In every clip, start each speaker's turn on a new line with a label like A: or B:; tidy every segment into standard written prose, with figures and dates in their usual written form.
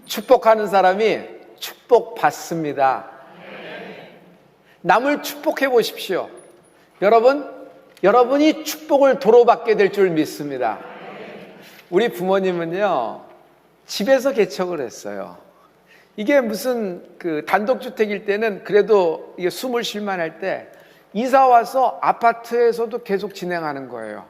A: 축복하는 사람이 축복받습니다. 남을 축복해 보십시오. 여러분이 축복을 도로 받게 될 줄 믿습니다. 우리 부모님은요, 집에서 개척을 했어요. 이게 무슨 단독주택일 때는 그래도 이게 숨을 쉴 만할 때 이사 와서 아파트에서도 계속 진행하는 거예요.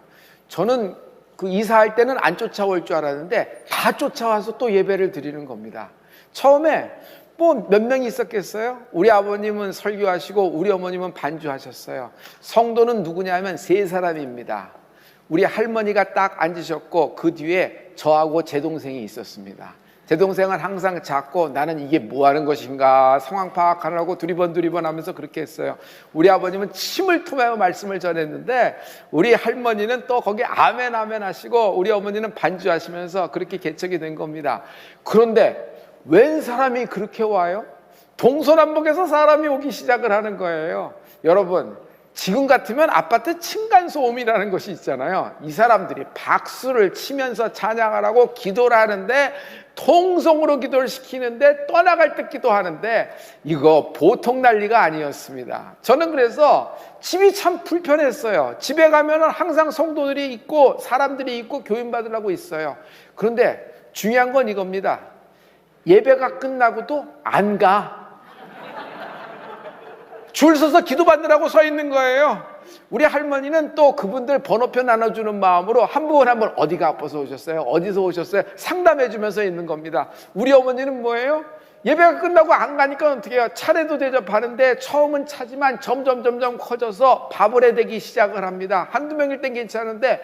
A: 저는 이사할 때는 안 쫓아올 줄 알았는데 다 쫓아와서 또 예배를 드리는 겁니다. 처음에 몇 명이 있었겠어요? 우리 아버님은 설교하시고 우리 어머님은 반주하셨어요. 성도는 누구냐면 3사람입니다. 우리 할머니가 딱 앉으셨고 그 뒤에 저하고 제 동생이 있었습니다. 제 동생은 항상 작고 나는 이게 뭐 하는 것인가 상황 파악하느라고 두리번 하면서 그렇게 했어요. 우리 아버님은 침을 토하며 말씀을 전했는데 우리 할머니는 또 거기에 아멘 하시고 우리 어머니는 반주하시면서 그렇게 개척이 된 겁니다. 그런데 웬 사람이 그렇게 와요? 동서남북에서 사람이 오기 시작을 하는 거예요. 여러분, 지금 같으면 아파트 층간소음이라는 것이 있잖아요. 이 사람들이 박수를 치면서 찬양하라고 기도를 하는데 통성으로 기도를 시키는데 떠나갈 때 기도하는데 이거 보통 난리가 아니었습니다. 저는 그래서 집이 참 불편했어요. 집에 가면은 항상 성도들이 있고 사람들이 있고 교인받으려고 있어요. 그런데 중요한 건 이겁니다. 예배가 끝나고도 안 가. 줄 서서 기도받느라고 서 있는 거예요. 우리 할머니는 또 그분들 번호표 나눠주는 마음으로 한 분 어디가 아파서 오셨어요? 어디서 오셨어요? 상담해 주면서 있는 겁니다. 우리 어머니는 뭐예요? 예배가 끝나고 안 가니까 어떻게 해요? 차례도 대접하는데 처음은 차지만 점점 커져서 밥을 해대기 시작을 합니다. 한두 명일 땐 괜찮은데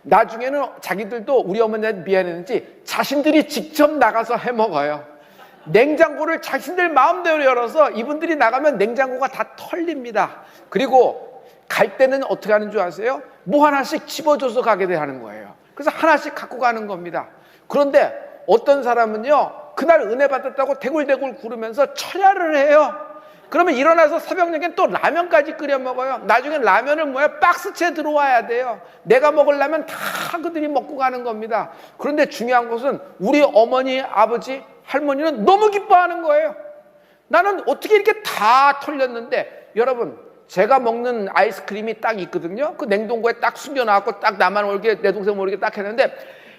A: 나중에는 자기들도 우리 어머니한테 미안했는지 자신들이 직접 나가서 해먹어요. 냉장고를 자신들 마음대로 열어서 이분들이 나가면 냉장고가 다 털립니다. 그리고 갈 때는 어떻게 하는 줄 아세요? 뭐 하나씩 집어줘서 가게 하는 거예요. 그래서 하나씩 갖고 가는 겁니다. 그런데 어떤 사람은요, 그날 은혜 받았다고 대굴대굴 구르면서 철야를 해요. 그러면 일어나서 새벽녘엔 또 라면까지 끓여 먹어요. 나중엔 라면을 박스채 들어와야 돼요. 내가 먹을 라면 다 그들이 먹고 가는 겁니다. 그런데 중요한 것은 우리 어머니, 아버지, 할머니는 너무 기뻐하는 거예요. 나는 어떻게 이렇게 다 털렸는데, 여러분, 제가 먹는 아이스크림이 딱 있거든요. 그 냉동고에 딱 숨겨놨고 딱 나만 모르게 내 동생 모르게 딱 했는데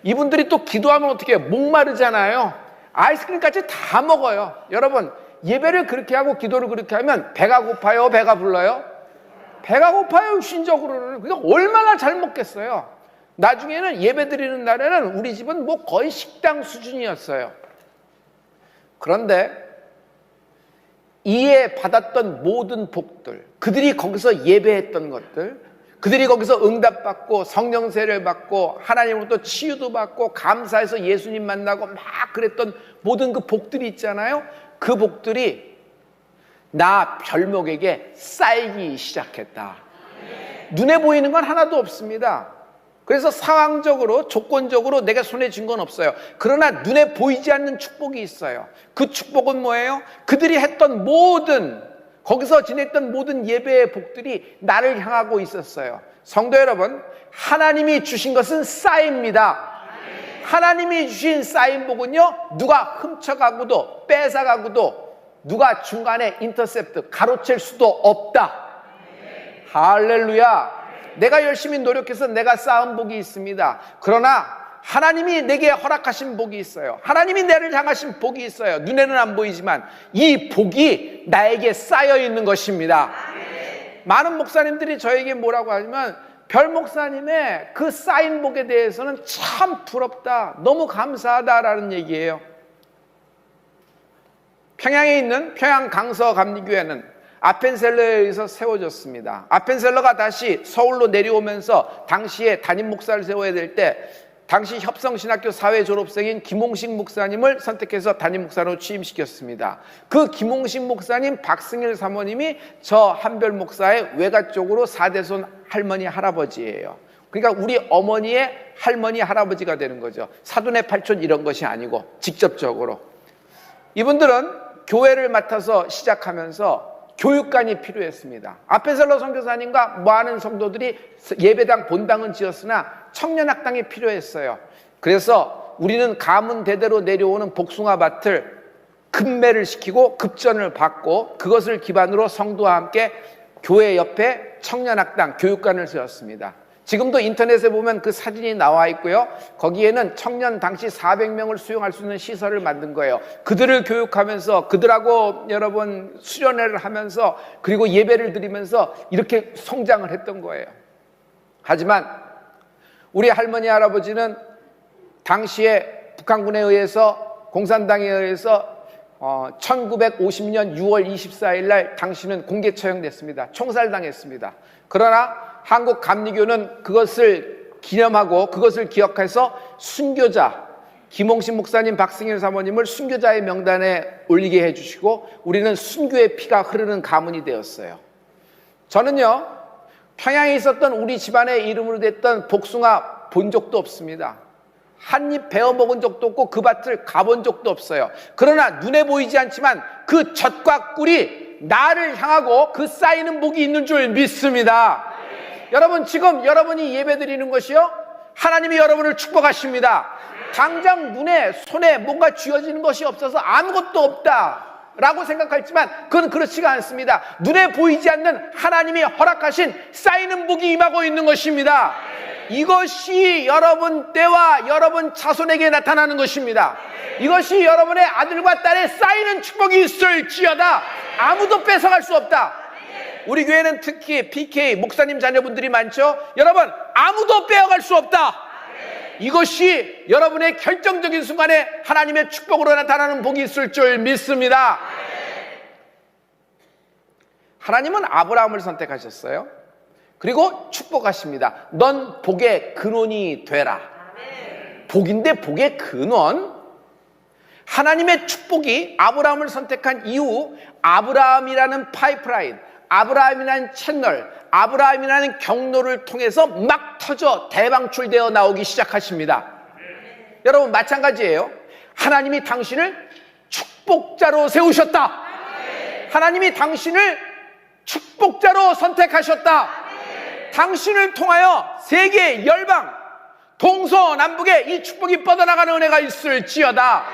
A: 이분들이 또 기도하면 어떻게 해요? 목마르잖아요. 아이스크림까지 다 먹어요. 여러분, 예배를 그렇게 하고 기도를 그렇게 하면 배가 고파요? 배가 불러요? 배가 고파요. 육신적으로는. 그러니까 얼마나 잘 먹겠어요. 나중에는 예배 드리는 날에는 우리 집은 거의 식당 수준이었어요. 그런데 이에 받았던 모든 복들, 그들이 거기서 예배했던 것들, 그들이 거기서 응답받고 성령 세례를 받고 하나님으로부터 치유도 받고 감사해서 예수님 만나고 막 그랬던 모든 그 복들이 있잖아요. 그 복들이 나 별목에게 쌓이기 시작했다. 눈에 보이는 건 하나도 없습니다. 그래서 상황적으로 조건적으로 내가 손에 쥔 건 없어요. 그러나 눈에 보이지 않는 축복이 있어요. 그 축복은 뭐예요? 그들이 했던 거기서 지냈던 모든 예배의 복들이 나를 향하고 있었어요. 성도 여러분, 하나님이 주신 것은 쌓입니다. 하나님이 주신 쌓인 복은요, 누가 훔쳐가고도 뺏어가고도 누가 중간에 인터셉트 가로챌 수도 없다. 할렐루야. 내가 열심히 노력해서 내가 쌓은 복이 있습니다. 그러나 하나님이 내게 허락하신 복이 있어요. 하나님이 나를 향하신 복이 있어요. 눈에는 안 보이지만 이 복이 나에게 쌓여 있는 것입니다. 많은 목사님들이 저에게 뭐라고 하냐면 별 목사님의 그 쌓인 복에 대해서는 참 부럽다, 너무 감사하다라는 얘기예요. 평양에 있는 평양 강서감리교회는 아펜셀러에 의해서 세워졌습니다. 아펜셀러가 다시 서울로 내려오면서 당시에 담임 목사를 세워야 될 때 당시 협성신학교 사회 졸업생인 김홍식 목사님을 선택해서 담임 목사로 취임시켰습니다. 그 김홍식 목사님, 박승일 사모님이 저 한별 목사의 외가 쪽으로 4대손 할머니 할아버지예요. 그러니까 우리 어머니의 할머니 할아버지가 되는 거죠. 사돈의 팔촌 이런 것이 아니고 직접적으로. 이분들은 교회를 맡아서 시작하면서 교육관이 필요했습니다. 아펜셀러 선교사님과 많은 성도들이 예배당 본당은 지었으나 청년학당이 필요했어요. 그래서 우리는 가문 대대로 내려오는 복숭아밭을 급매를 시키고 급전을 받고 그것을 기반으로 성도와 함께 교회 옆에 청년학당 교육관을 세웠습니다. 지금도 인터넷에 보면 그 사진이 나와 있고요. 거기에는 청년 당시 400명을 수용할 수 있는 시설을 만든 거예요. 그들을 교육하면서 그들하고 여러분 수련회를 하면서 그리고 예배를 드리면서 이렇게 성장을 했던 거예요. 하지만 우리 할머니 할아버지는 당시에 북한군에 의해서 공산당에 의해서 1950년 6월 24일 날 당신은 공개 처형됐습니다. 총살당했습니다. 그러나 한국 감리교는 그것을 기념하고 그것을 기억해서 순교자 김홍신 목사님, 박승일 사모님을 순교자의 명단에 올리게 해주시고 우리는 순교의 피가 흐르는 가문이 되었어요. 저는요 평양에 있었던 우리 집안의 이름으로 됐던 복숭아 본 적도 없습니다. 한 입 베어 먹은 적도 없고 그 밭을 가본 적도 없어요. 그러나 눈에 보이지 않지만 그 젖과 꿀이 나를 향하고 그 쌓이는 복이 있는 줄 믿습니다. 여러분 지금 여러분이 예배드리는 것이요 하나님이 여러분을 축복하십니다. 당장 눈에 손에 뭔가 쥐어지는 것이 없어서 아무것도 없다 라고 생각했지만 그건 그렇지가 않습니다. 눈에 보이지 않는 하나님이 허락하신 쌓이는 복이 임하고 있는 것입니다. 이것이 여러분 때와 여러분 자손에게 나타나는 것입니다. 이것이 여러분의 아들과 딸의 쌓이는 축복이 있을지어다. 아무도 뺏어갈 수 없다. 우리 교회는 특히 PK 목사님 자녀분들이 많죠. 여러분 아무도 빼앗갈 수 없다. 이것이 여러분의 결정적인 순간에 하나님의 축복으로 나타나는 복이 있을 줄 믿습니다. 하나님은 아브라함을 선택하셨어요. 그리고 축복하십니다. 넌 복의 근원이 되라. 복인데 복의 근원? 하나님의 축복이 아브라함을 선택한 이후 아브라함이라는 파이프라인, 아브라함이라는 채널, 아브라함이라는 경로를 통해서 막 터져 대방출되어 나오기 시작하십니다. 여러분 마찬가지예요. 하나님이 당신을 축복자로 세우셨다. 하나님이 당신을 축복자로 선택하셨다. 당신을 통하여 세계 열방 동서남북에 이 축복이 뻗어나가는 은혜가 있을지어다.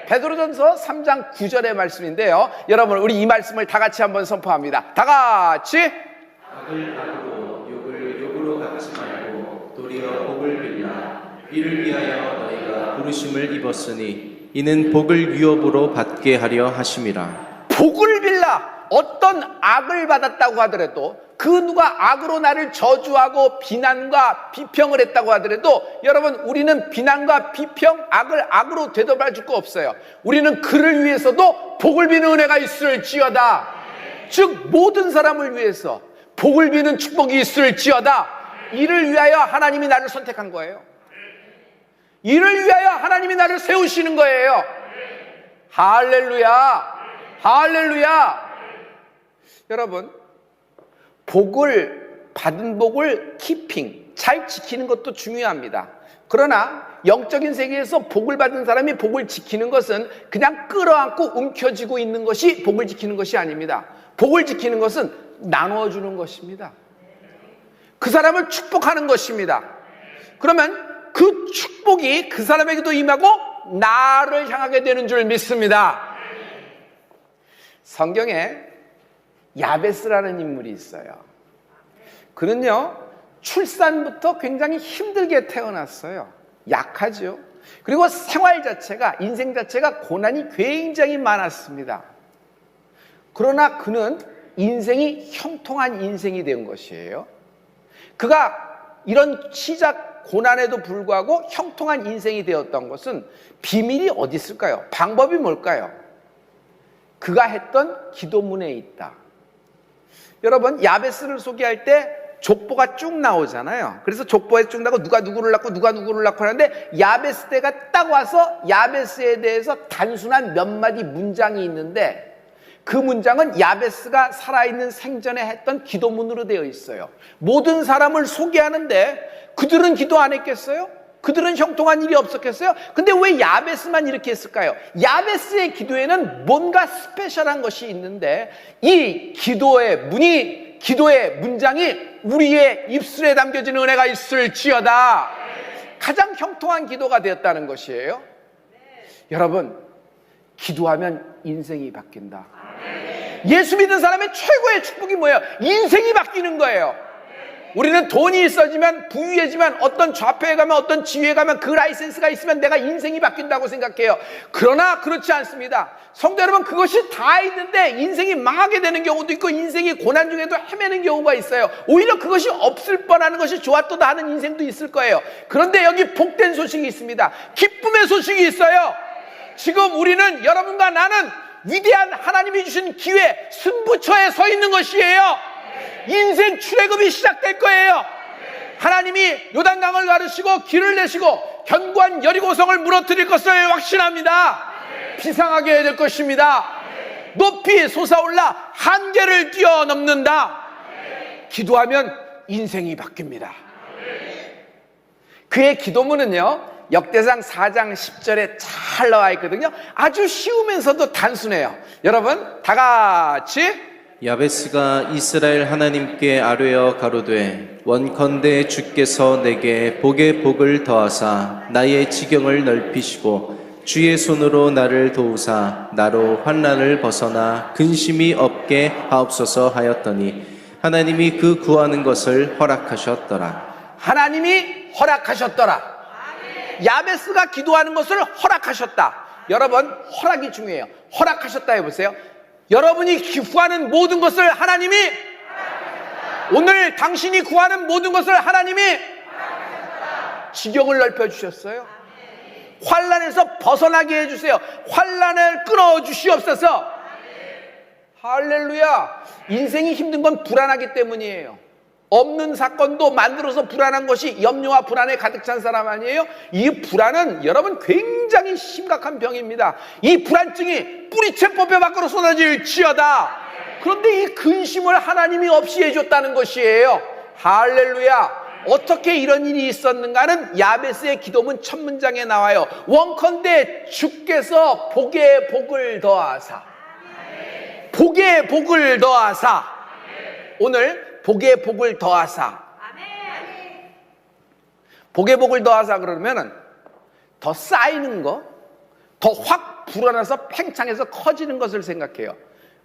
A: 베드로전서 3장 9절의 말씀인데요. 여러분 우리 이 말씀을 다 같이 한번 선포합니다. 다 같이.
B: 악을 악으로 욕을 욕으로 갚지 말고 도리어 복을 빌라. 이를 위하여 너희가 부르심을 입었으니 이는 복을 유업으로 받게 하려 하심이라.
A: 복을 빌라. 어떤 악을 받았다고 하더라도 그 누가 악으로 나를 저주하고 비난과 비평을 했다고 하더라도 여러분 우리는 비난과 비평, 악을 악으로 되돌아 줄 거 없어요. 우리는 그를 위해서도 복을 비는 은혜가 있을지어다. 즉 모든 사람을 위해서 복을 비는 축복이 있을지어다. 이를 위하여 하나님이 나를 선택한 거예요. 이를 위하여 하나님이 나를 세우시는 거예요. 할렐루야, 할렐루야. 여러분 복을 받은 복을 키핑, 잘 지키는 것도 중요합니다. 그러나 영적인 세계에서 복을 받은 사람이 복을 지키는 것은 그냥 끌어안고 움켜쥐고 있는 것이 복을 지키는 것이 아닙니다. 복을 지키는 것은 나눠주는 것입니다. 그 사람을 축복하는 것입니다. 그러면 그 축복이 그 사람에게도 임하고 나를 향하게 되는 줄 믿습니다. 성경에 야베스라는 인물이 있어요. 그는요 출산부터 굉장히 힘들게 태어났어요. 약하죠. 그리고 생활 자체가, 인생 자체가 고난이 굉장히 많았습니다. 그러나 그는 인생이 형통한 인생이 된 것이에요. 그가 이런 시작 고난에도 불구하고 형통한 인생이 되었던 것은 비밀이 어디 있을까요? 방법이 뭘까요? 그가 했던 기도문에 있다. 여러분 야베스를 소개할 때 족보가 쭉 나오잖아요. 그래서 족보에 쭉 나고 누가 누구를 낳고 누가 누구를 낳고 하는데 야베스 때가 딱 와서 야베스에 대해서 단순한 몇 마디 문장이 있는데 그 문장은 야베스가 살아있는 생전에 했던 기도문으로 되어 있어요. 모든 사람을 소개하는데 그들은 기도 안 했겠어요? 그들은 형통한 일이 없었겠어요? 근데 왜 야베스만 이렇게 했을까요? 야베스의 기도에는 뭔가 스페셜한 것이 있는데 이 기도의 문이, 기도의 문장이 우리의 입술에 담겨진 은혜가 있을지어다. 가장 형통한 기도가 되었다는 것이에요. 여러분, 기도하면 인생이 바뀐다. 예수 믿는 사람의 최고의 축복이 뭐예요? 인생이 바뀌는 거예요. 우리는 돈이 있어지면, 부유해지면, 어떤 좌표에 가면, 어떤 지위에 가면 그 라이센스가 있으면 내가 인생이 바뀐다고 생각해요. 그러나 그렇지 않습니다. 성도 여러분, 그것이 다 있는데 인생이 망하게 되는 경우도 있고 인생이 고난 중에도 헤매는 경우가 있어요. 오히려 그것이 없을 뻔하는 것이 좋았다 하는 인생도 있을 거예요. 그런데 여기 복된 소식이 있습니다. 기쁨의 소식이 있어요. 지금 우리는, 여러분과 나는 위대한 하나님이 주신 기회, 승부처에 서 있는 것이에요. 인생 출애굽이 시작될 거예요. 하나님이 요단강을 가르시고 길을 내시고 견고한 여리고성을 무너뜨릴 것을 확신합니다. 비상하게 해야 될 것입니다. 높이 솟아올라 한계를 뛰어넘는다. 기도하면 인생이 바뀝니다. 그의 기도문은요, 역대상 4장 10절에 잘 나와 있거든요. 아주 쉬우면서도 단순해요. 여러분, 다 같이.
B: 야베스가 이스라엘 하나님께 아뢰어 가로되 원컨대 주께서 내게 복의 복을 더하사 나의 지경을 넓히시고 주의 손으로 나를 도우사 나로 환난을 벗어나 근심이 없게 하옵소서 하였더니 하나님이 그 구하는 것을 허락하셨더라.
A: 하나님이 허락하셨더라. 야베스가 기도하는 것을 허락하셨다. 여러분, 허락이 중요해요. 허락하셨다 해보세요. 여러분이 구하는 모든 것을 하나님이, 오늘 당신이 구하는 모든 것을 하나님이 지경을 넓혀주셨어요. 환난에서 벗어나게 해주세요. 환난을 끊어주시옵소서. 할렐루야. 인생이 힘든 건 불안하기 때문이에요. 없는 사건도 만들어서 불안한 것이 염려와 불안에 가득 찬 사람 아니에요? 이 불안은 여러분 굉장히 심각한 병입니다. 이 불안증이 뿌리채 뽑혀 밖으로 쏟아질지어다. 그런데 이 근심을 하나님이 없이 해줬다는 것이에요. 할렐루야. 어떻게 이런 일이 있었는가는 야베스의 기도문 첫 문장에 나와요. 원컨대 주께서 복에 복을 더하사. 복에 복을 더하사. 오늘 복에 복을 더하사. 복에 복을 더하사 그러면은 더 쌓이는 거, 더 확 불어나서 팽창해서 커지는 것을 생각해요.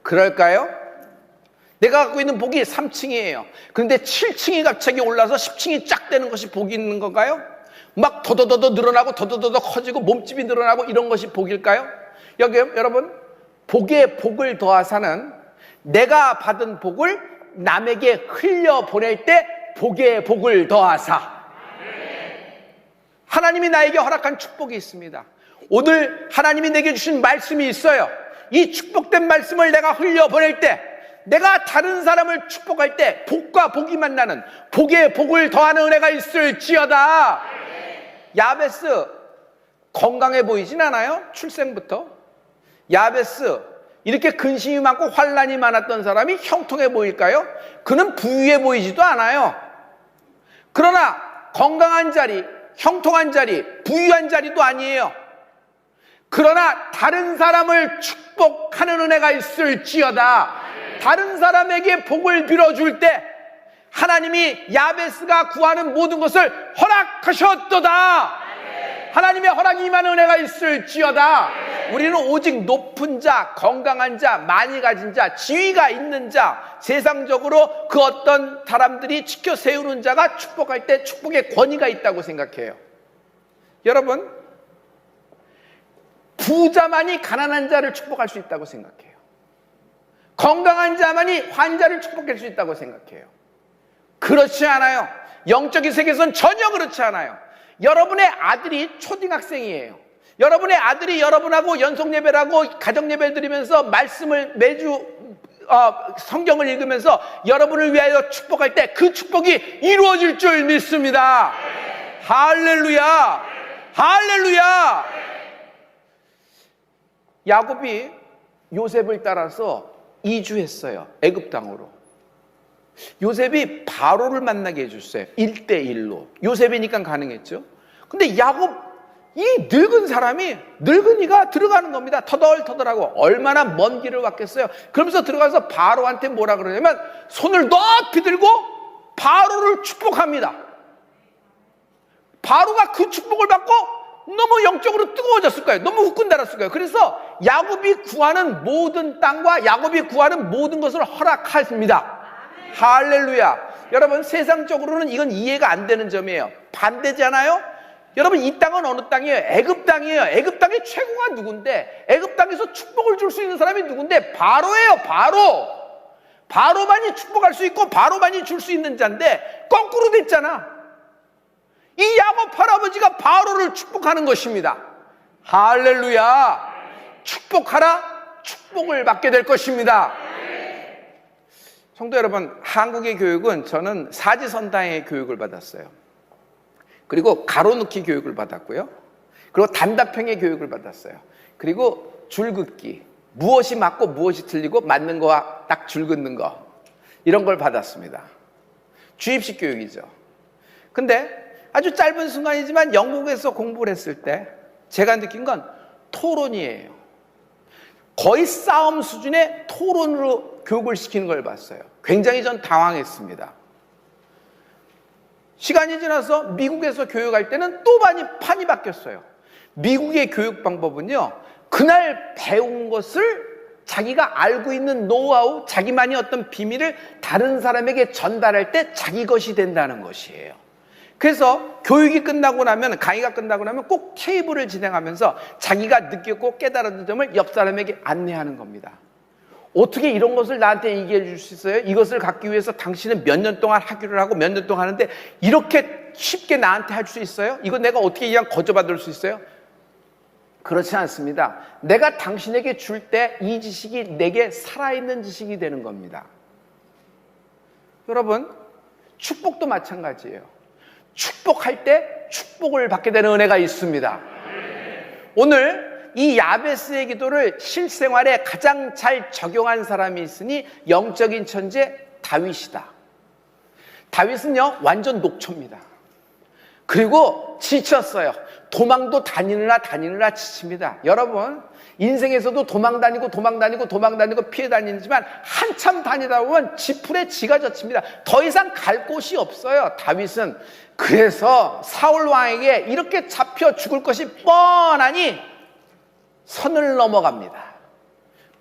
A: 그럴까요? 내가 갖고 있는 복이 3층이에요. 그런데 7층이 갑자기 올라서 10층이 쫙 되는 것이 복이 있는 건가요? 막 더더더더 늘어나고 더더더더 커지고 몸집이 늘어나고 이런 것이 복일까요? 여기 여러분, 복에 복을 더하사는 내가 받은 복을 남에게 흘려보낼 때 복에 복을 더하사. 하나님이 나에게 허락한 축복이 있습니다. 오늘 하나님이 내게 주신 말씀이 있어요. 이 축복된 말씀을 내가 흘려보낼 때, 내가 다른 사람을 축복할 때 복과 복이 만나는 복에 복을 더하는 은혜가 있을지어다. 야베스 건강해 보이진 않아요? 출생부터. 야베스 이렇게 근심이 많고 환난이 많았던 사람이 형통해 보일까요? 그는 부유해 보이지도 않아요. 그러나 건강한 자리, 형통한 자리, 부유한 자리도 아니에요. 그러나 다른 사람을 축복하는 은혜가 있을지어다. 다른 사람에게 복을 빌어줄 때 하나님이 야베스가 구하는 모든 것을 허락하셨도다. 하나님의 허락이 임하는 은혜가 있을지어다. 우리는 오직 높은 자, 건강한 자, 많이 가진 자, 지위가 있는 자, 세상적으로 그 어떤 사람들이 지켜 세우는 자가 축복할 때 축복의 권위가 있다고 생각해요. 여러분, 부자만이 가난한 자를 축복할 수 있다고 생각해요. 건강한 자만이 환자를 축복할 수 있다고 생각해요. 그렇지 않아요. 영적인 세계에서는 전혀 그렇지 않아요. 여러분의 아들이 초등학생이에요. 여러분의 아들이 여러분하고 연속예배를 하고 가정예배를 드리면서 말씀을 매주 성경을 읽으면서 여러분을 위하여 축복할 때 그 축복이 이루어질 줄 믿습니다. 할렐루야. 할렐루야. 야곱이 요셉을 따라서 이주했어요. 애굽 땅으로. 요셉이 바로를 만나게 해줬어요. 1대1로. 요셉이니까 가능했죠. 근데 야곱, 이 늙은 사람이, 늙은이가 들어가는 겁니다. 터덜터덜하고. 얼마나 먼 길을 왔겠어요. 그러면서 들어가서 바로한테 뭐라 그러냐면 손을 높이 들고 바로를 축복합니다. 바로가 그 축복을 받고 너무 영적으로 뜨거워졌을 거예요. 너무 후끈달았을 거예요. 그래서 야곱이 구하는 모든 땅과 야곱이 구하는 모든 것을 허락하십니다. 할렐루야. 여러분, 세상적으로는 이건 이해가 안 되는 점이에요. 반대잖아요. 여러분, 이 땅은 어느 땅이에요? 애굽 땅이에요. 애굽 땅의 최고가 누군데? 애굽 땅에서 축복을 줄 수 있는 사람이 누군데? 바로예요. 바로만이 축복할 수 있고 바로만이 줄 수 있는 자인데 거꾸로 됐잖아. 이 야곱 할아버지가 바로를 축복하는 것입니다. 할렐루야. 축복하라, 축복을 받게 될 것입니다. 성도 여러분, 한국의 교육은 저는 사지선다의 교육을 받았어요. 그리고 가로놓기 교육을 받았고요. 그리고 단답형의 교육을 받았어요. 그리고 줄긋기, 무엇이 맞고 무엇이 틀리고 맞는 거와 딱 줄긋는 거, 이런 걸 받았습니다. 주입식 교육이죠. 근데 아주 짧은 순간이지만 영국에서 공부를 했을 때 제가 느낀 건 토론이에요. 거의 싸움 수준의 토론으로 교육을 시키는 걸 봤어요. 굉장히 전 당황했습니다. 시간이 지나서 미국에서 교육할 때는 또 판이 바뀌었어요. 미국의 교육 방법은요, 그날 배운 것을 자기가 알고 있는 노하우, 자기만의 어떤 비밀을 다른 사람에게 전달할 때 자기 것이 된다는 것이에요. 그래서 교육이 끝나고 나면, 강의가 끝나고 나면 꼭 테이블을 진행하면서 자기가 느꼈고 깨달은 점을 옆 사람에게 안내하는 겁니다. 어떻게 이런 것을 나한테 얘기해 줄 수 있어요? 이것을 갖기 위해서 당신은 몇 년 동안 학교를 하고 몇 년 동안 하는데 이렇게 쉽게 나한테 할 수 있어요? 이거 내가 어떻게 그냥 거저받을 수 있어요? 그렇지 않습니다. 내가 당신에게 줄 때 이 지식이 내게 살아있는 지식이 되는 겁니다. 여러분, 축복도 마찬가지예요. 축복할 때 축복을 받게 되는 은혜가 있습니다. 오늘 이 야베스의 기도를 실생활에 가장 잘 적용한 사람이 있으니 영적인 천재 다윗이다. 다윗은요, 완전 녹초입니다. 그리고 지쳤어요. 도망도 다니느라 지칩니다. 여러분, 인생에서도 도망 다니고 피해 다니지만 한참 다니다 보면 지풀에 지가 젖힙니다. 더 이상 갈 곳이 없어요, 다윗은. 그래서 사울 왕에게 이렇게 잡혀 죽을 것이 뻔하니 선을 넘어갑니다.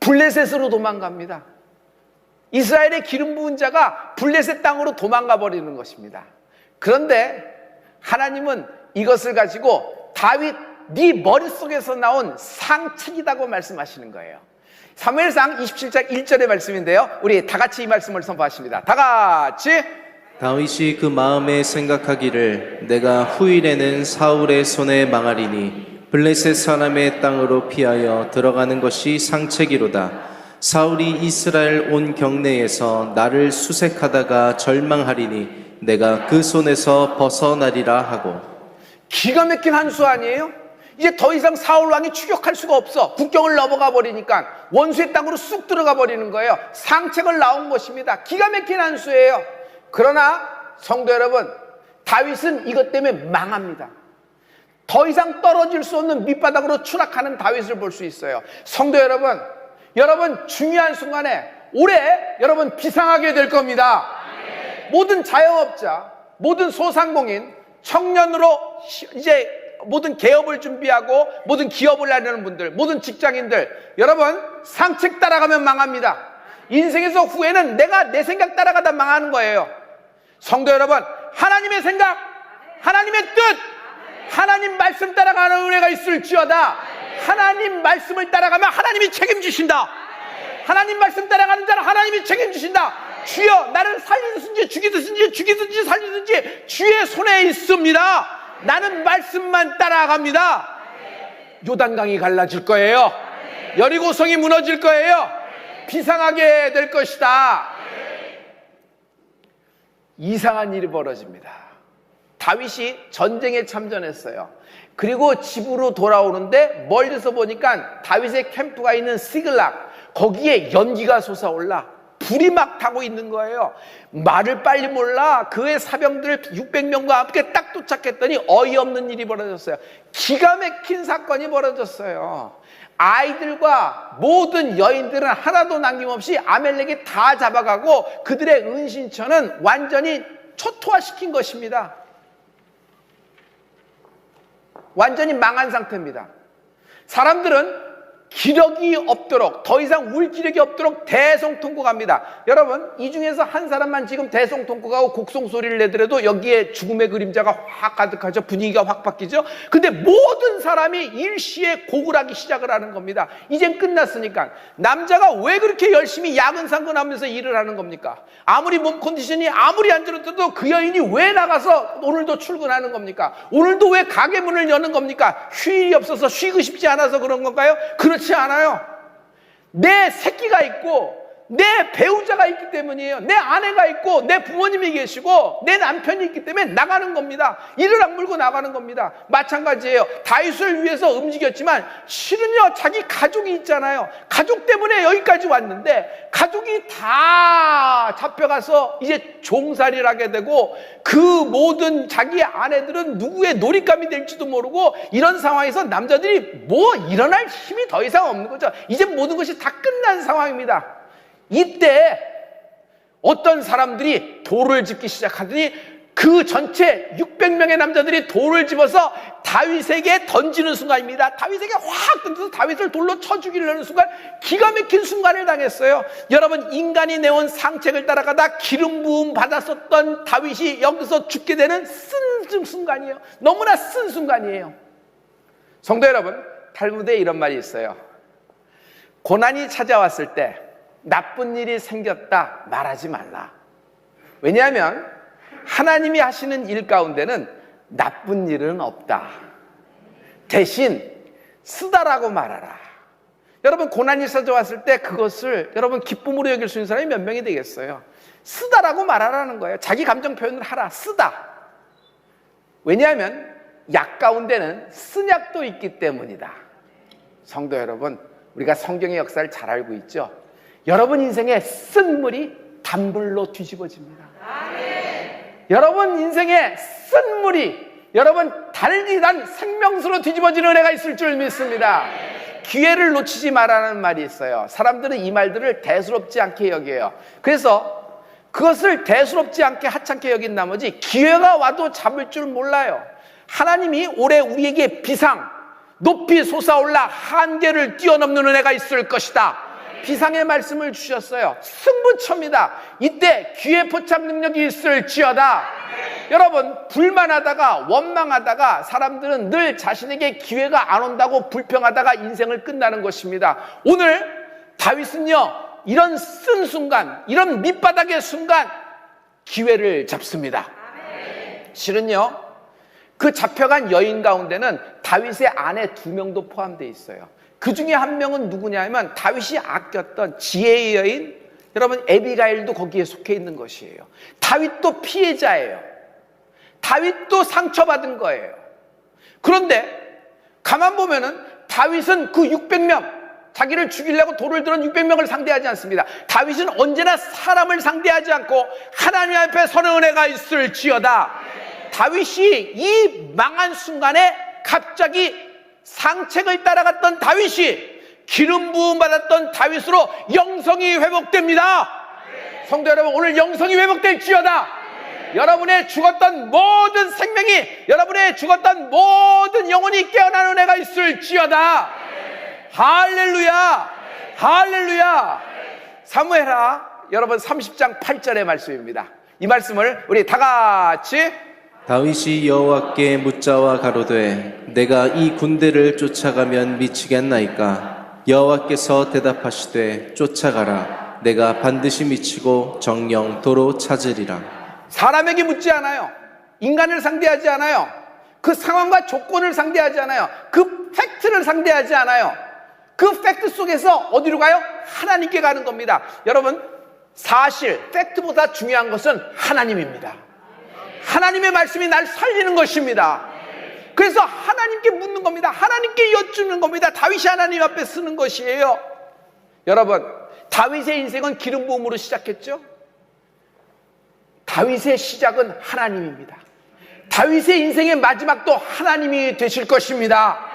A: 블레셋으로 도망갑니다. 이스라엘의 기름 부은 자가 블레셋 땅으로 도망가 버리는 것입니다. 그런데 하나님은 이것을 가지고 다윗, 네 머릿속에서 나온 상책이라고 말씀하시는 거예요. 사무엘상 27장 1절의 말씀인데요, 우리 다 같이 이 말씀을 선포하십니다. 다 같이.
B: 다윗이 그 마음에 생각하기를 내가 후일에는 사울의 손에 망하리니 블레셋 사람의 땅으로 피하여 들어가는 것이 상책이로다. 사울이 이스라엘 온 경내에서 나를 수색하다가 절망하리니 내가 그 손에서 벗어나리라 하고.
A: 기가 막힌 한 수 아니에요? 이제 더 이상 사울 왕이 추격할 수가 없어. 국경을 넘어가 버리니까 원수의 땅으로 쑥 들어가 버리는 거예요. 상책을 나온 것입니다. 기가 막힌 한 수예요. 그러나 성도 여러분, 다윗은 이것 때문에 망합니다. 더 이상 떨어질 수 없는 밑바닥으로 추락하는 다윗을 볼 수 있어요. 성도 여러분, 여러분 중요한 순간에 올해 여러분 비상하게 될 겁니다. 모든 자영업자, 모든 소상공인, 청년으로 이제 모든 개업을 준비하고 모든 기업을 하려는 분들, 모든 직장인들, 여러분 상책 따라가면 망합니다. 인생에서 후회는 내가 내 생각 따라가다 망하는 거예요. 성도 여러분, 하나님의 생각, 하나님의 뜻, 하나님 말씀 따라가는 은혜가 있을지어다. 하나님 말씀을 따라가면 하나님이 책임지신다. 하나님 말씀 따라가는 자는 하나님이 책임지신다. 주여, 나를 살리든지 죽이든지 살리든지 주의 손에 있습니다. 나는 말씀만 따라갑니다. 요단강이 갈라질 거예요. 여리고성이 무너질 거예요. 비상하게 될 것이다. 이상한 일이 벌어집니다. 다윗이 전쟁에 참전했어요. 그리고 집으로 돌아오는데 멀리서 보니까 다윗의 캠프가 있는 시글락, 거기에 연기가 솟아올라 불이 막 타고 있는 거예요. 말을 빨리 몰라 그의 사병들 600명과 함께 딱 도착했더니 어이없는 일이 벌어졌어요. 기가 막힌 사건이 벌어졌어요. 아이들과 모든 여인들은 하나도 남김없이 아멜렉이 다 잡아가고 그들의 은신처는 완전히 초토화시킨 것입니다. 완전히 망한 상태입니다. 사람들은 기력이 없도록, 더 이상 울 기력이 없도록 대성통곡합니다. 여러분, 이 중에서 한 사람만 지금 대성통곡하고 곡송소리를 내더라도 여기에 죽음의 그림자가 확 가득하죠. 분위기가 확 바뀌죠. 근데 모든 사람이 일시에 곡을 하기 시작을 하는 겁니다. 이젠 끝났으니까. 남자가 왜 그렇게 열심히 야근상근하면서 일을 하는 겁니까? 아무리 몸 컨디션이 아무리 안 좋아도 그 여인이 왜 나가서 오늘도 출근하는 겁니까? 오늘도 왜 가게 문을 여는 겁니까? 휴일이 없어서 쉬고 싶지 않아서 그런 건가요? 그렇지 않아요. 내 새끼가 있고 내 배우자가 있기 때문이에요. 내 아내가 있고 내 부모님이 계시고 내 남편이 있기 때문에 나가는 겁니다. 이를 악물고 나가는 겁니다. 마찬가지예요. 다윗을 위해서 움직였지만 실은요, 자기 가족이 있잖아요. 가족 때문에 여기까지 왔는데 가족이 다 잡혀가서 이제 종살이를 하게 되고 그 모든 자기 아내들은 누구의 놀잇감이 될지도 모르고 이런 상황에서 남자들이 뭐 일어날 힘이 더 이상 없는 거죠. 이제 모든 것이 다 끝난 상황입니다. 이때 어떤 사람들이 돌을 짚기 시작하더니 그 전체 600명의 남자들이 돌을 집어서 다윗에게 던지는 순간입니다. 다윗에게 확 던져서 다윗을 돌로 쳐 죽이려는 순간, 기가 막힌 순간을 당했어요. 여러분, 인간이 내온 상책을 따라가다 기름 부음 받았었던 다윗이 여기서 죽게 되는 쓴 순간이에요. 너무나 쓴 순간이에요. 성도 여러분, 탈무드에 이런 말이 있어요. 고난이 찾아왔을 때 나쁜 일이 생겼다 말하지 말라. 왜냐하면 하나님이 하시는 일 가운데는 나쁜 일은 없다. 대신 쓰다라고 말하라. 여러분, 고난이 찾아왔을 때 그것을 여러분 기쁨으로 여길 수 있는 사람이 몇 명이 되겠어요? 쓰다라고 말하라는 거예요. 자기 감정 표현을 하라. 쓰다. 왜냐하면 약 가운데는 쓴약도 있기 때문이다. 성도 여러분, 우리가 성경의 역사를 잘 알고 있죠? 여러분 인생의 쓴물이 단물로 뒤집어집니다. 여러분 인생의 쓴물이 여러분 달디단 생명수로 뒤집어지는 은혜가 있을 줄 믿습니다. 기회를 놓치지 말라는 말이 있어요. 사람들은 이 말들을 대수롭지 않게 여겨요. 그래서 그것을 대수롭지 않게 하찮게 여긴 나머지 기회가 와도 잡을 줄 몰라요. 하나님이 올해 우리에게 비상, 높이 솟아올라 한계를 뛰어넘는 은혜가 있을 것이다. 비상의 말씀을 주셨어요. 승부처입니다. 이때 기회 포착 능력이 있을지어다. 여러분, 불만하다가 원망하다가 사람들은 늘 자신에게 기회가 안 온다고 불평하다가 인생을 끝나는 것입니다. 오늘 다윗은요, 이런 쓴 순간, 이런 밑바닥의 순간 기회를 잡습니다. 실은요, 그 잡혀간 여인 가운데는 다윗의 아내 2명도 포함되어 있어요. 그 중에 한 명은 누구냐면 다윗이 아꼈던 지혜의 여인, 여러분 에비가일도 거기에 속해 있는 것이에요. 다윗도 피해자예요. 다윗도 상처받은 거예요. 그런데 가만 보면은 다윗은 그 600명, 자기를 죽이려고 돌을 들은 600명을 상대하지 않습니다. 다윗은 언제나 사람을 상대하지 않고 하나님 앞에 서는 은혜가 있을지어다. 다윗이 이 망한 순간에 갑자기 상책을 따라갔던 다윗이 기름 부음 받았던 다윗으로 영성이 회복됩니다. 성도 여러분, 오늘 영성이 회복될지어다. 여러분의 죽었던 모든 생명이, 여러분의 죽었던 모든 영혼이 깨어나는 은혜가 있을지어다. 할렐루야, 할렐루야. 사무엘하 여러분 30장 8절의 말씀입니다. 이 말씀을 우리 다 같이.
B: 다윗이 여호와께 묻자와 가로되 내가 이 군대를 쫓아가면 미치겠나이까? 여호와께서 대답하시되 쫓아가라. 내가 반드시 미치고 정령 도로 찾으리라.
A: 사람에게 묻지 않아요. 인간을 상대하지 않아요. 그 상황과 조건을 상대하지 않아요. 그 팩트를 상대하지 않아요. 그 팩트 속에서 어디로 가요? 하나님께 가는 겁니다. 여러분, 사실 팩트보다 중요한 것은 하나님입니다. 하나님의 말씀이 날 살리는 것입니다. 그래서 하나님께 묻는 겁니다. 하나님께 여쭈는 겁니다. 다윗이 하나님 앞에 쓰는 것이에요. 여러분, 다윗의 인생은 기름 부음으로 시작했죠. 다윗의 시작은 하나님입니다. 다윗의 인생의 마지막도 하나님이 되실 것입니다.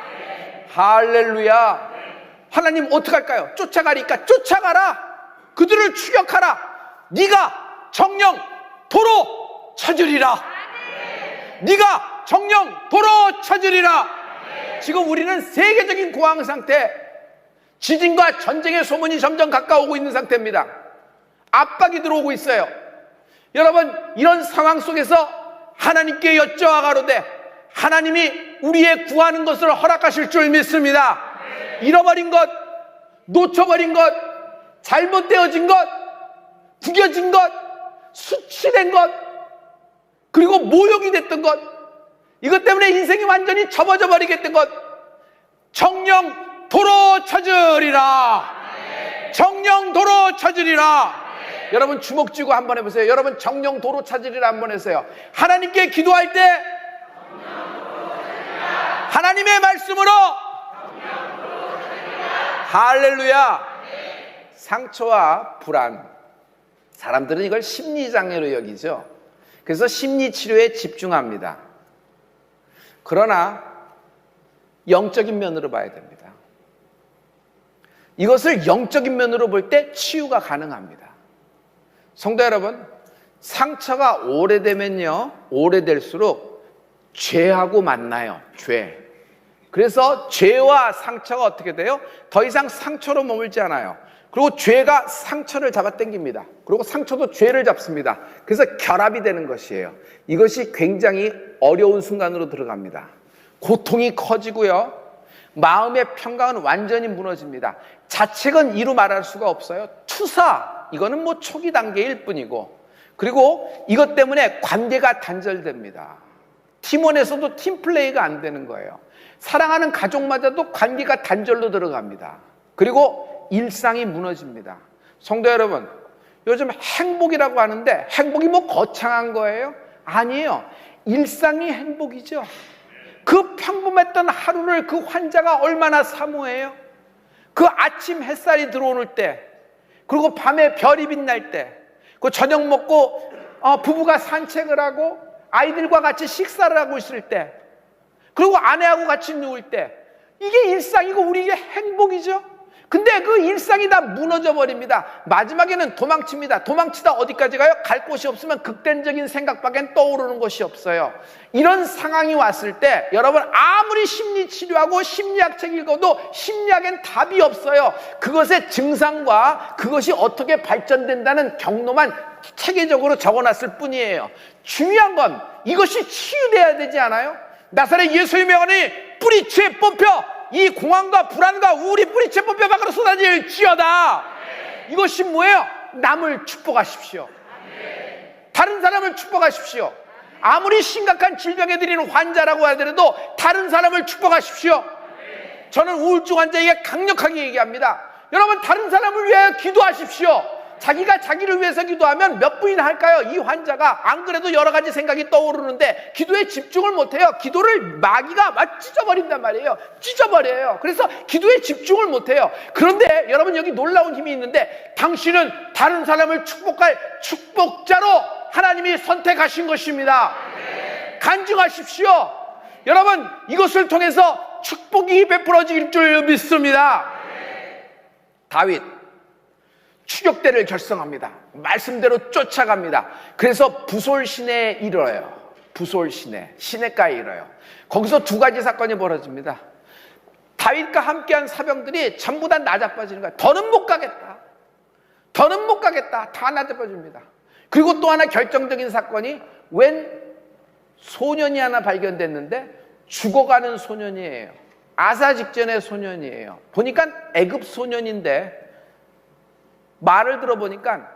A: 할렐루야. 하나님 어떡할까요? 쫓아가니까 쫓아가라. 그들을 추격하라. 네가 정령 도로 찾으리라. 네가 정령 도로 찾으리라. 지금 우리는 세계적인 공황 상태, 지진과 전쟁의 소문이 점점 가까워오고 있는 상태입니다. 압박이 들어오고 있어요. 여러분, 이런 상황 속에서 하나님께 여쭤아 가로되 하나님이 우리의 구하는 것을 허락하실 줄 믿습니다. 잃어버린 것, 놓쳐버린 것, 잘못되어진 것, 구겨진 것, 수치된 것, 그리고 모욕이 됐던 것, 이것 때문에 인생이 완전히 접어져 버리겠던 것, 정령 도로 찾으리라. 정령 도로 찾으리라. 여러분 주먹 쥐고 한번 해보세요. 여러분 정령 도로 찾으리라 한번 해보세요. 하나님께 기도할 때 하나님의 말씀으로 할렐루야. 상처와 불안, 사람들은 이걸 심리장애로 여기죠. 그래서 심리치료에 집중합니다. 그러나 영적인 면으로 봐야 됩니다. 이것을 영적인 면으로 볼 때 치유가 가능합니다. 성도 여러분, 상처가 오래되면요, 오래될수록 죄하고 만나요. 죄. 그래서 죄와 상처가 어떻게 돼요? 더 이상 상처로 머물지 않아요. 그리고 죄가 상처를 잡아당깁니다. 그리고 상처도 죄를 잡습니다. 그래서 결합이 되는 것이에요. 이것이 굉장히 어려운 순간으로 들어갑니다. 고통이 커지고요, 마음의 평강은 완전히 무너집니다. 자책은 이루 말할 수가 없어요. 투사, 이거는 뭐 초기 단계일 뿐이고, 그리고 이것 때문에 관계가 단절됩니다. 팀원에서도 팀플레이가 안 되는 거예요. 사랑하는 가족마저도 관계가 단절로 들어갑니다. 그리고 일상이 무너집니다. 성도 여러분, 요즘 행복이라고 하는데 행복이 뭐 거창한 거예요? 아니에요. 일상이 행복이죠. 그 평범했던 하루를 그 환자가 얼마나 사모해요? 그 아침 햇살이 들어오는 때, 그리고 밤에 별이 빛날 때, 그 저녁 먹고 부부가 산책을 하고 아이들과 같이 식사를 하고 있을 때, 그리고 아내하고 같이 누울 때, 이게 일상이고 우리에게 행복이죠. 근데 그 일상이 다 무너져 버립니다. 마지막에는 도망칩니다. 도망치다 어디까지 가요? 갈 곳이 없으면 극단적인 생각밖엔 떠오르는 것이 없어요. 이런 상황이 왔을 때 여러분, 아무리 심리치료하고 심리학책 읽어도 심리학엔 답이 없어요. 그것의 증상과 그것이 어떻게 발전된다는 경로만 체계적으로 적어놨을 뿐이에요. 중요한 건 이것이 치유돼야 되지 않아요? 나사렛 예수의 명언이 뿌리채 뽑혀 이 공황과 불안과 우울이 뿌리채 뽑혀 밖으로 쏟아질지어다. 이것이 뭐예요? 남을 축복하십시오. 다른 사람을 축복하십시오. 아무리 심각한 질병에 들이는 환자라고 하더라도 다른 사람을 축복하십시오. 저는 우울증 환자에게 강력하게 얘기합니다. 여러분, 다른 사람을 위하여 기도하십시오. 자기가 자기를 위해서 기도하면 몇 분이나 할까요? 이 환자가 안 그래도 여러 가지 생각이 떠오르는데 기도에 집중을 못해요. 기도를 마귀가 막 찢어버린단 말이에요. 찢어버려요. 그래서 기도에 집중을 못해요. 그런데 여러분, 여기 놀라운 힘이 있는데 당신은 다른 사람을 축복할 축복자로 하나님이 선택하신 것입니다. 간증하십시오. 여러분, 이것을 통해서 축복이 베풀어질 줄 믿습니다. 다윗 추격대를 결성합니다. 말씀대로 쫓아갑니다. 그래서 부솔 시내에 이르러요. 부솔 시내가에 이르러요. 거기서 두 가지 사건이 벌어집니다. 다윗과 함께한 사병들이 전부 다 나자빠지는 거예요. 더는 못 가겠다. 더는 못 가겠다. 다 나자빠집니다. 그리고 또 하나 결정적인 사건이, 웬 소년이 하나 발견됐는데 죽어가는 소년이에요. 아사 직전의 소년이에요. 보니까 애굽 소년인데 말을 들어보니까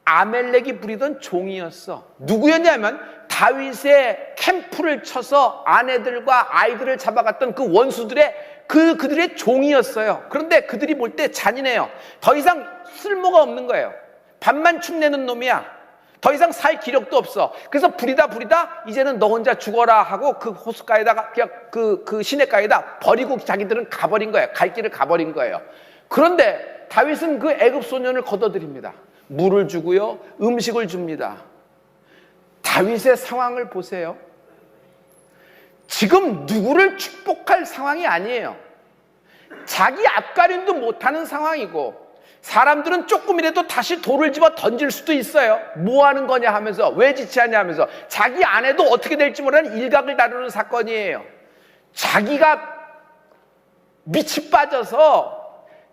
A: 아멜렉이 부리던 종이었어. 누구였냐면 다윗의 캠프를 쳐서 아내들과 아이들을 잡아갔던 그 원수들의 그들의 종이었어요. 그런데 그들이 볼 때 잔인해요. 더 이상 쓸모가 없는 거예요. 밥만 축내는 놈이야. 더 이상 살 기력도 없어. 그래서 부리다 이제는 너 혼자 죽어라 하고 그 호숫가에다가 그냥 그 시내가에다 버리고 자기들은 가버린 거예요. 갈 길을 가버린 거예요. 그런데 다윗은 그 애굽 소년을 걷어들입니다. 물을 주고요, 음식을 줍니다. 다윗의 상황을 보세요. 지금 누구를 축복할 상황이 아니에요. 자기 앞가림도 못하는 상황이고, 사람들은 조금이라도 다시 돌을 집어 던질 수도 있어요. 뭐 하는 거냐 하면서, 왜 지체하냐 하면서, 자기 아내도 어떻게 될지 모르는 일각을 다루는 사건이에요. 자기가 밑이 빠져서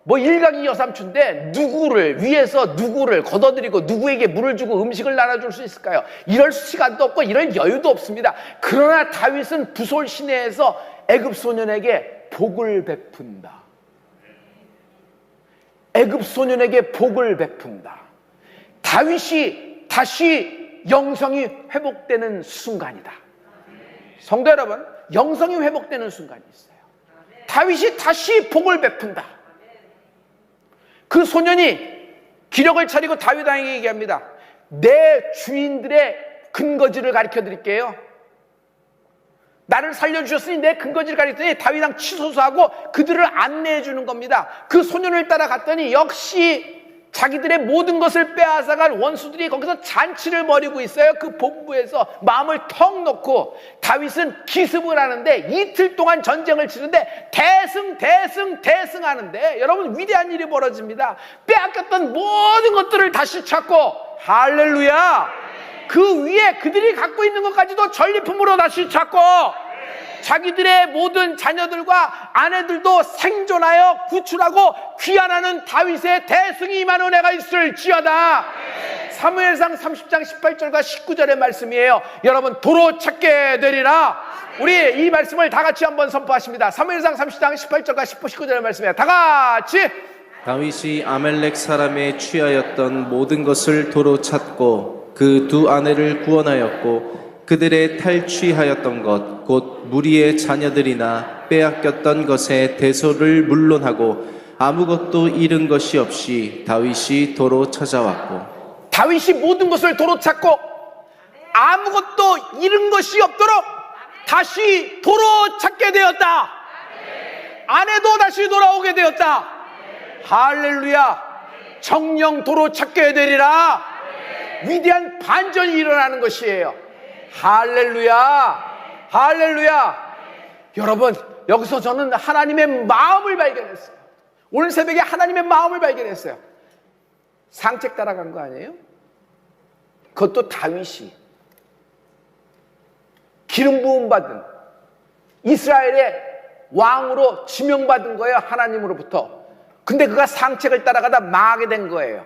A: 뭐 일각이 여삼춘데 누구를 위해서 누구를 걷어들이고 누구에게 물을 주고 음식을 나눠줄 수 있을까요? 이럴 시간도 없고 이럴 여유도 없습니다. 그러나 다윗은 부솔 시내에서 애굽 소년에게 복을 베푼다. 애굽 소년에게 복을 베푼다. 다윗이 다시 영성이 회복되는 순간이다. 성도 여러분, 영성이 회복되는 순간이 있어요. 다윗이 다시 복을 베푼다. 그 소년이 기력을 차리고 다윗 왕에게 얘기합니다. 내 주인들의 근거지를 가르쳐 드릴게요. 나를 살려주셨으니 내 근거지를 가르쳤더니 다윗 왕 치소서하고 그들을 안내해 주는 겁니다. 그 소년을 따라갔더니 역시 자기들의 모든 것을 빼앗아간 원수들이 거기서 잔치를 벌이고 있어요. 그 본부에서 마음을 턱 놓고 다윗은 기습을 하는데 이틀 동안 전쟁을 치는데 대승하는데 여러분 위대한 일이 벌어집니다. 빼앗겼던 모든 것들을 다시 찾고 할렐루야. 그 위에 그들이 갖고 있는 것까지도 전리품으로 다시 찾고 자기들의 모든 자녀들과 아내들도 생존하여 구출하고 귀환하는 다윗의 대승이 임한 은혜가 있을지어다. 사무엘상 30장 18절과 19절의 말씀이에요. 여러분 도로 찾게 되리라. 우리 이 말씀을 다 같이 한번 선포하십니다. 사무엘상 30장 18절과 19절의 말씀이에요. 다 같이.
B: 다윗이 아멜렉 사람에 취하였던 모든 것을 도로 찾고 그 두 아내를 구원하였고 그들의 탈취하였던 것 곧 무리의 자녀들이나 빼앗겼던 것의 대소를 물론하고 아무것도 잃은 것이 없이 다윗이 도로 찾아왔고
A: 다윗이 모든 것을 도로 찾고 아무것도 잃은 것이 없도록 다시 도로 찾게 되었다. 아내도 다시 돌아오게 되었다. 할렐루야. 정령 도로 찾게 되리라. 위대한 반전이 일어나는 것이에요. 할렐루야. 할렐루야. 여러분, 여기서 저는 하나님의 마음을 발견했어요. 오늘 새벽에 하나님의 마음을 발견했어요. 상책 따라간 거 아니에요? 그것도 다윗이 기름 부음 받은 이스라엘의 왕으로 지명받은 거예요. 하나님으로부터. 근데 그가 상책을 따라가다 망하게 된 거예요.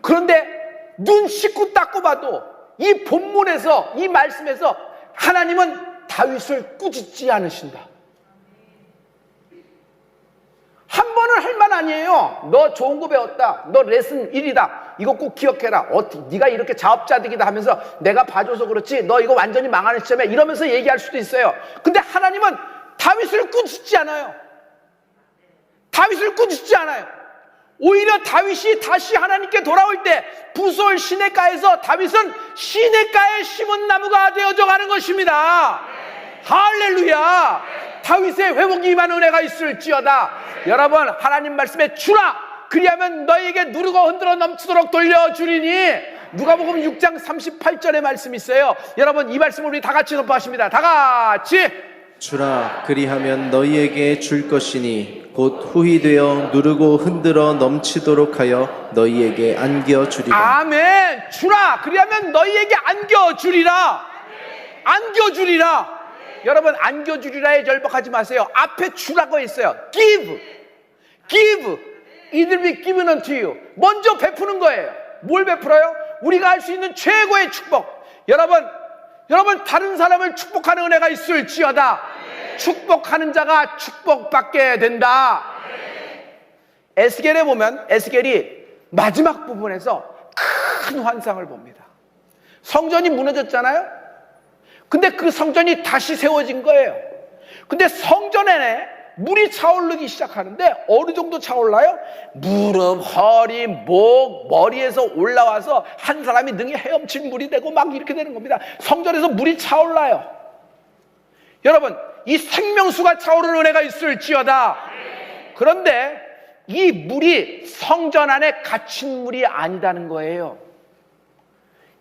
A: 그런데 눈 씻고 닦고 봐도 이 본문에서 이 말씀에서 하나님은 다윗을 꾸짖지 않으신다. 한 번은 할 만 아니에요. 너 좋은 거 배웠다. 너 레슨 1이다. 이거 꼭 기억해라. 네가 이렇게 자업자득이다 하면서 내가 봐줘서 그렇지 너 이거 완전히 망하는 시점에 이러면서 얘기할 수도 있어요. 근데 하나님은 다윗을 꾸짖지 않아요. 다윗을 꾸짖지 않아요. 오히려 다윗이 다시 하나님께 돌아올 때 부솔 시냇가에서 다윗은 시냇가에 심은 나무가 되어져 가는 것입니다. 할렐루야. 다윗의 회복이 임한 은혜가 있을지어다. 여러분, 하나님 말씀에 주라. 그리하면 너에게 누르고 흔들어 넘치도록 돌려주리니. 누가복음 6장 38절의 말씀이 있어요. 여러분, 이 말씀을 우리 다 같이 선포하십니다. 다 같이.
B: 주라 그리하면 너희에게 줄 것이니 곧 후히 되어 누르고 흔들어 넘치도록 하여 너희에게 안겨주리라.
A: 아멘. 주라 그리하면 너희에게 안겨주리라. 안겨주리라. 여러분, 안겨주리라에 절박하지 마세요. 앞에 주라고 있어요. Give. It will be given unto you. 먼저 베푸는 거예요. 뭘 베풀어요? 우리가 할 수 있는 최고의 축복. 여러분 다른 사람을 축복하는 은혜가 있을지어다. 축복하는 자가 축복받게 된다. 에스겔에 보면 에스겔이 마지막 부분에서 큰 환상을 봅니다. 성전이 무너졌잖아요. 근데 그 성전이 다시 세워진 거예요. 근데 성전에 물이 차오르기 시작하는데 어느 정도 차올라요? 무릎, 허리, 목, 머리에서 올라와서 한 사람이 등에 헤엄칠 물이 되고 막 이렇게 되는 겁니다. 성전에서 물이 차올라요. 여러분, 이 생명수가 차오르는 은혜가 있을지어다. 그런데 이 물이 성전 안에 갇힌 물이 아니다는 거예요.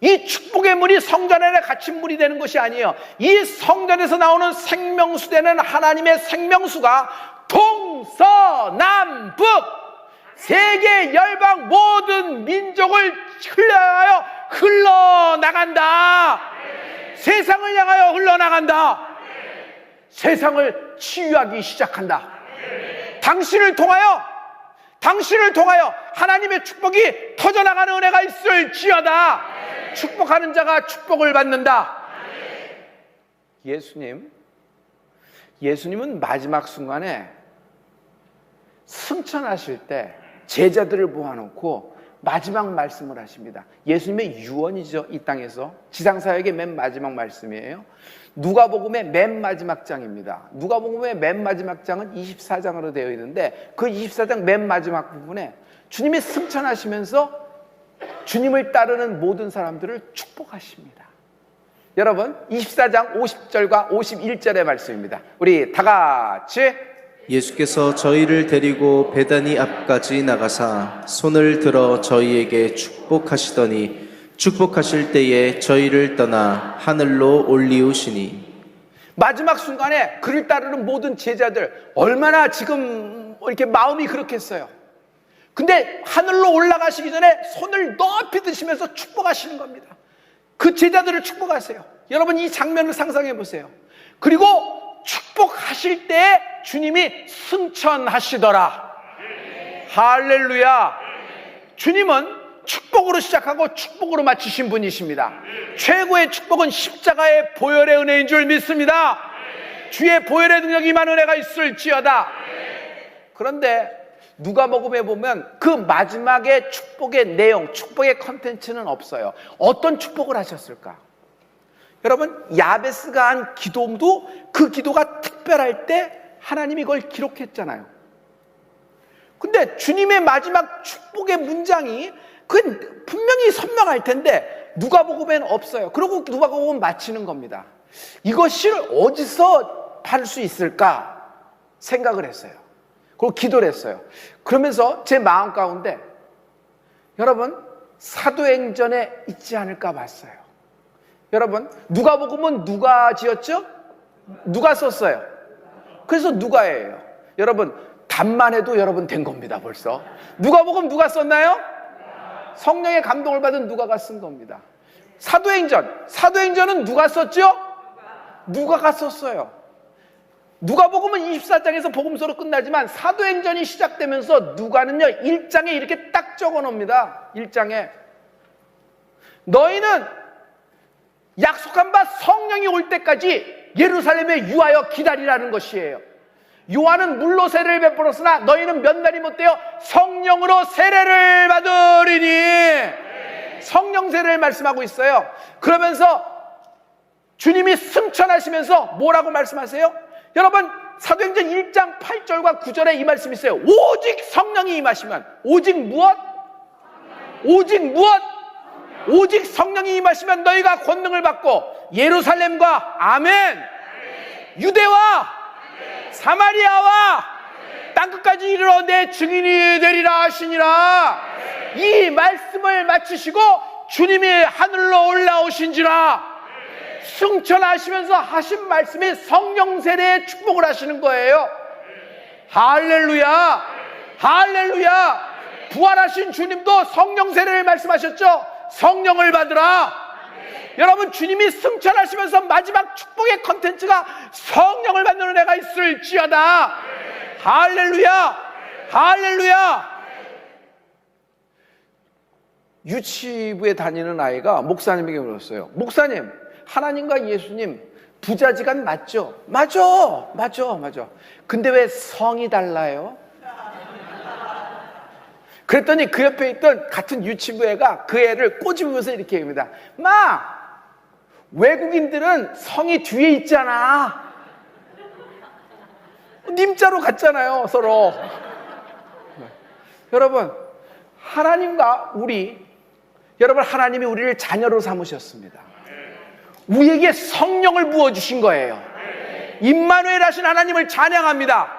A: 이 축복의 물이 성전 안에 갇힌 물이 되는 것이 아니에요. 이 성전에서 나오는 생명수 되는 하나님의 생명수가 동서남북 세계 열방 모든 민족을 흘러나가요. 흘러나간다. 세상을 향하여 흘러나간다. 세상을 치유하기 시작한다. 당신을 통하여 하나님의 축복이 터져나가는 은혜가 있을지어다. 축복하는 자가 축복을 받는다. 예수님은 마지막 순간에 승천하실 때 제자들을 모아놓고 마지막 말씀을 하십니다. 예수님의 유언이죠. 이 땅에서 지상사역의 맨 마지막 말씀이에요. 누가복음의 맨 마지막 장입니다. 누가복음의 맨 마지막 장은 24장으로 되어 있는데 그 24장 맨 마지막 부분에 주님이 승천하시면서 주님을 따르는 모든 사람들을 축복하십니다. 여러분, 24장 50절과 51절의 말씀입니다. 우리 다 같이.
B: 예수께서 저희를 데리고 베다니 앞까지 나가사 손을 들어 저희에게 축복하시더니 축복하실 때에 저희를 떠나 하늘로 올리우시니.
A: 마지막 순간에 그를 따르는 모든 제자들 얼마나 지금 이렇게 마음이 그렇겠어요. 근데 하늘로 올라가시기 전에 손을 높이 드시면서 축복하시는 겁니다. 그 제자들을 축복하세요. 여러분, 이 장면을 상상해 보세요. 그리고 축복하실 때 주님이 승천하시더라. 할렐루야. 주님은 축복으로 시작하고 축복으로 마치신 분이십니다. 최고의 축복은 십자가의 보혈의 은혜인 줄 믿습니다. 주의 보혈의 능력이 임한 은혜가 있을지어다. 그런데 누가복음에 보면 그 마지막에 축복의 내용, 축복의 컨텐츠는 없어요. 어떤 축복을 하셨을까? 여러분, 야베스가 한 기도도 그 기도가 특별할 때 하나님이 그걸 기록했잖아요. 근데 주님의 마지막 축복의 문장이 그건 분명히 선명할 텐데 누가복음에는 없어요. 그리고 누가복음은 마치는 겁니다. 이것을 어디서 받을 수 있을까 생각을 했어요. 그리고 기도를 했어요. 그러면서 제 마음 가운데 여러분, 사도행전에 있지 않을까 봤어요. 여러분, 누가복음은 누가 지었죠? 누가 썼어요? 그래서 누가예요. 여러분, 답만 해도 여러분 된 겁니다. 벌써 누가복음 누가 썼나요? 성령의 감동을 받은 누가가 쓴 겁니다. 사도행전은 누가 썼죠? 누가가 썼어요. 누가복음은 24장에서 복음서로 끝나지만 사도행전이 시작되면서 누가는요 1장에 이렇게 딱 적어 놓습니다. 1장에 너희는 약속한 바 성령이 올 때까지 예루살렘에 유하여 기다리라는 것이에요. 요한은 물로 세례를 베풀었으나 너희는 몇 날이 못되어 성령으로 세례를 받으리니. 성령 세례를 말씀하고 있어요. 그러면서 주님이 승천하시면서 뭐라고 말씀하세요? 여러분, 사도행전 1장 8절과 9절에 이 말씀이 있어요. 오직 성령이 임하시면. 오직 무엇? 오직 무엇? 오직 성령이 임하시면 너희가 권능을 받고 예루살렘과 아멘, 유대와 사마리아와 땅끝까지 이르러 내 증인이 되리라 하시니라. 이 말씀을 마치시고 주님이 하늘로 올라오신지라. 승천하시면서 하신 말씀이 성령 세례의 축복을 하시는 거예요. 할렐루야, 할렐루야. 부활하신 주님도 성령 세례를 말씀하셨죠. 성령을 받으라. 여러분, 주님이 승천하시면서 마지막 축복의 컨텐츠가 성령을 받는 은혜가 있을지어다. 할렐루야, 할렐루야. 유치부에 다니는 아이가 목사님에게 물었어요. 목사님, 하나님과 예수님 부자지간 맞죠? 맞아. 근데 왜 성이 달라요? 그랬더니 그 옆에 있던 같은 유치부 애가 그 애를 꼬집으면서 이렇게 얘기합니다. 마, 외국인들은 성이 뒤에 있잖아. 님자로 갔잖아요, 서로. 여러분, 하나님과 여러분, 하나님이 우리를 자녀로 삼으셨습니다. 우리에게 성령을 부어주신 거예요. 임마누엘 하신 하나님을 찬양합니다.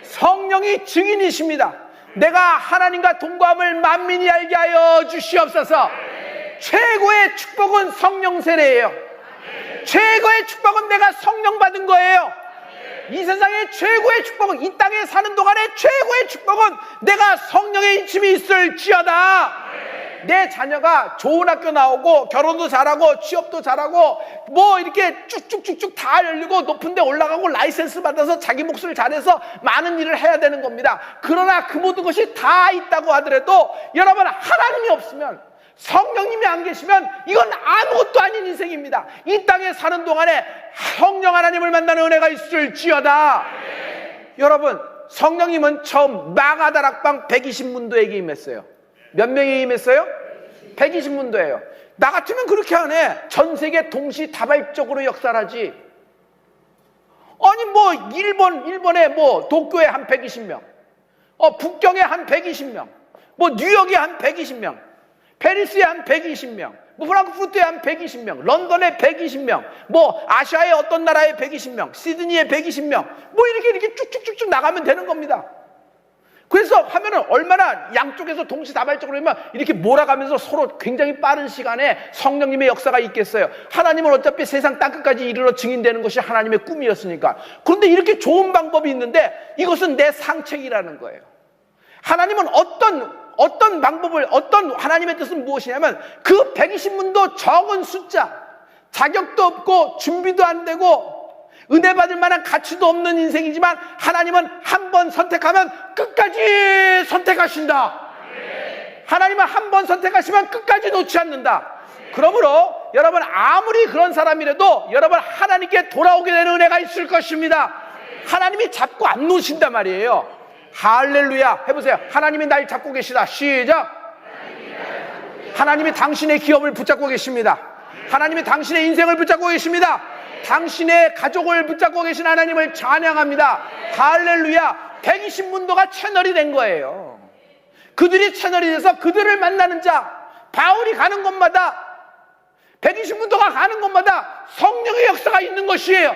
A: 성령이 증인이십니다. 내가 하나님과 동거함을 만민이 알게 하여 주시옵소서. 최고의 축복은 성령 세례예요. 최고의 축복은 내가 성령 받은 거예요. 이 세상의 최고의 축복은, 이 땅에 사는 동안의 최고의 축복은 내가 성령의 인침이 있을지어다. 내 자녀가 좋은 학교 나오고 결혼도 잘하고 취업도 잘하고 뭐 이렇게 쭉쭉쭉쭉 다 열리고 높은 데 올라가고 라이센스 받아서 자기 몫을 잘해서 많은 일을 해야 되는 겁니다. 그러나 그 모든 것이 다 있다고 하더라도 여러분, 하나님이 없으면, 성령님이 안 계시면 이건 아무것도 아닌 인생입니다. 이 땅에 사는 동안에 성령 하나님을 만나는 은혜가 있을지어다. 여러분, 성령님은 처음 마가다락방 120문도에게 임했어요. 몇 명이 임했어요? 120문도예요. 나 같으면 그렇게 안 해. 전 세계 동시다발적으로 역사하지. 아니 뭐 일본에 뭐 도쿄에 한 120명, 북경에 한 120명, 뭐 뉴욕에 한 120명, 페리스에 한 120명, 뭐 프랑크푸르트에 한 120명, 런던에 120명, 뭐 아시아의 어떤 나라에 120명, 시드니에 120명, 뭐 이렇게 쭉쭉쭉쭉 나가면 되는 겁니다. 그래서 하면은 얼마나 양쪽에서 동시다발적으로 하면 이렇게 몰아가면서 서로 굉장히 빠른 시간에 성령님의 역사가 있겠어요. 하나님은 어차피 세상 땅끝까지 이르러 증인되는 것이 하나님의 꿈이었으니까. 그런데 이렇게 좋은 방법이 있는데 이것은 내 상책이라는 거예요. 하나님은 어떤 방법을, 어떤 하나님의 뜻은 무엇이냐면 그 120문도 적은 숫자, 자격도 없고 준비도 안 되고 은혜 받을 만한 가치도 없는 인생이지만 하나님은 한 번 선택하면 끝까지 선택하신다. 하나님은 한 번 선택하시면 끝까지 놓지 않는다. 그러므로 여러분, 아무리 그런 사람이라도 여러분 하나님께 돌아오게 되는 은혜가 있을 것입니다. 하나님이 잡고 안 놓으신단 말이에요. 할렐루야. 해보세요. 하나님이 날 잡고 계시다. 시작. 하나님이 당신의 기업을 붙잡고 계십니다. 하나님이 당신의 인생을 붙잡고 계십니다. 당신의 가족을 붙잡고 계신 하나님을 찬양합니다. 할렐루야. 120문도가 채널이 된 거예요. 그들이 채널이 돼서 그들을 만나는 자, 바울이 가는 곳마다, 120문도가 가는 곳마다 성령의 역사가 있는 것이에요.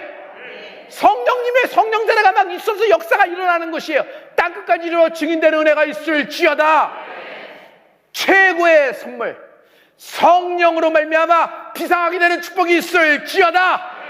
A: 성령님의 성령자가 막 있어서 역사가 일어나는 것이에요. 땅끝까지 이르러 증인되는 은혜가 있을지어다. 최고의 선물, 성령으로 말미암아 비상하게 되는 축복이 있을지어다.